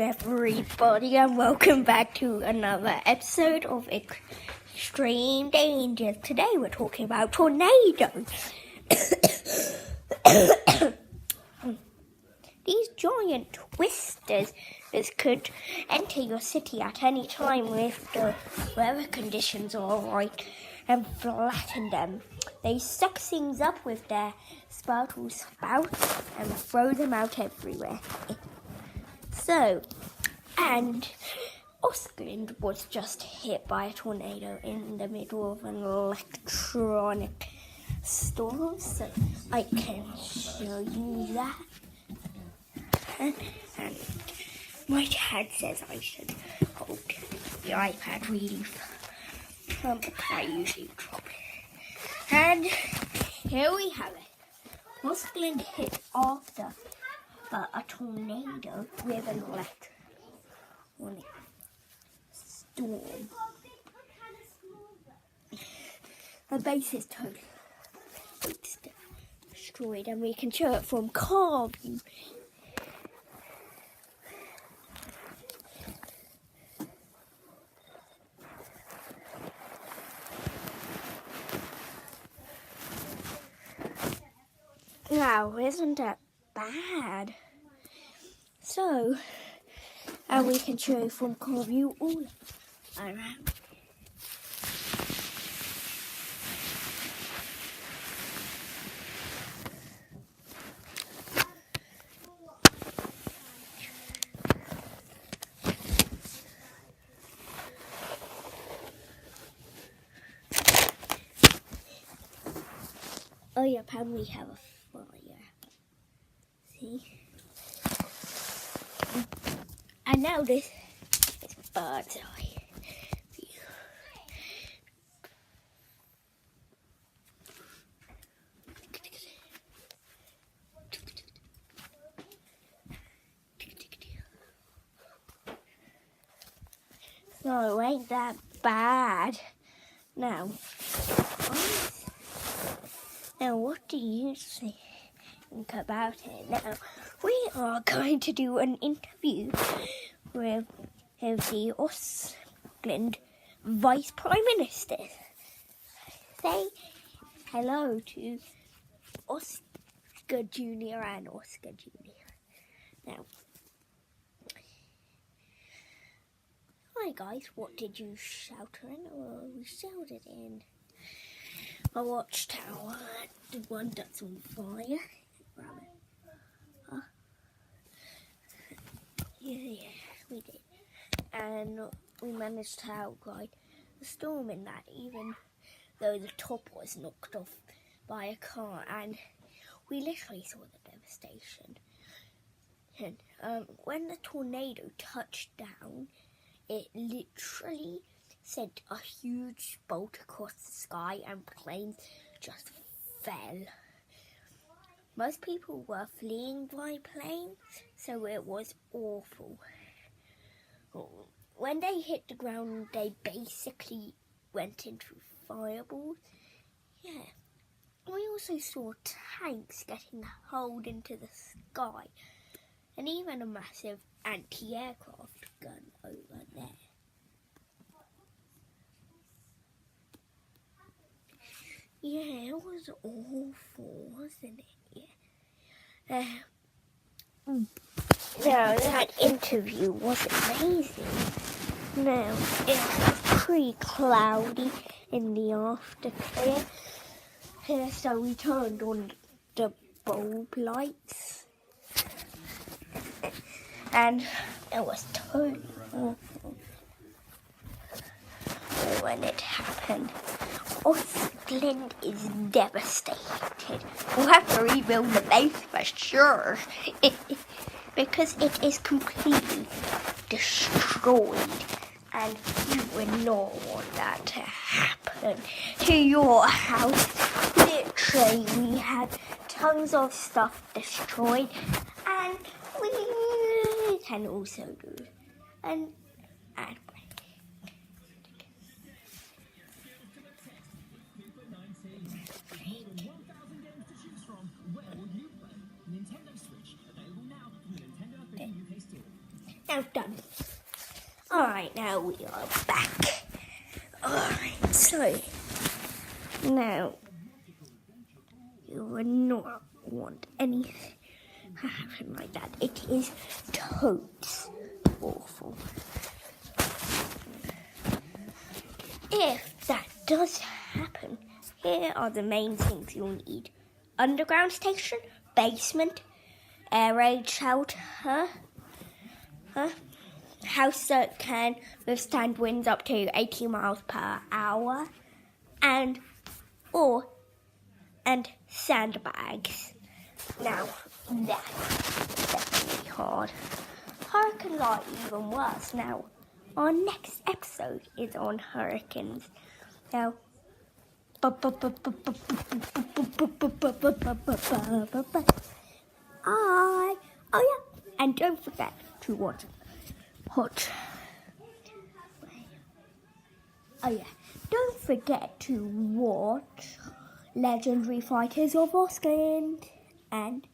everybody, and welcome back to another episode of Extreme Danger. Today we're talking about tornadoes. These giant twisters could enter your city at any time if the weather conditions are alright and flatten them. They suck things up with their spouts and throw them out everywhere. And Oscland was just hit by a tornado in the middle of an electronic storm, so I can show you that. And my dad says I should hold the iPad really firm, but I usually drop it. And here we have it. Oscland hit after a tornado with an electronic storm. The base is totally destroyed, and we can show it from car view. Wow, isn't that bad? So, and we can show you from car view all around. Oh yeah, and we have a fire. See? And now this is bird's eye view. So ain't that bad? Now what do you think about it? Now, we are going to do an interview with the Oscland Vice Prime Minister. Say hello to Oscar Jr. and Oscar Jr. Now, hi guys, what did you shout in? Oh, we shouted in a watchtower, the one that's on fire. Yeah, we did. And we managed to outride the storm in that, even though the top was knocked off by a car, and we literally saw the devastation. And when the tornado touched down, it literally sent a huge bolt across the sky, and planes just fell. Most people were fleeing by plane, so it was awful. When they hit the ground, they basically went into fireballs. Yeah. We also saw tanks getting hurled into the sky, and even a massive anti-aircraft gun over there. Yeah, it was awful, wasn't it? Yeah. Now, that interview was amazing. Now, it was pretty cloudy in the aftercare. So we turned on the bulb lights. And it was totally awful when it happened. Oscland is devastated. We'll have to rebuild the base for sure. Because it is completely destroyed. And you would not want that to happen to your house. Literally, we had tons of stuff destroyed. And we can also do. And Now done. Alright, now we are back. Alright, so now you would not want anything to happen like that. It is totes awful. If that does happen, here are the main things you'll need. Underground station, basement, air raid shelter, house that can withstand winds up to 80 miles per hour, and sandbags. Now, that's definitely hard. Hurricanes are even worse. Now, our next episode is on hurricanes. Now, and don't forget to watch don't forget to watch Legendary Fighters of Oscland and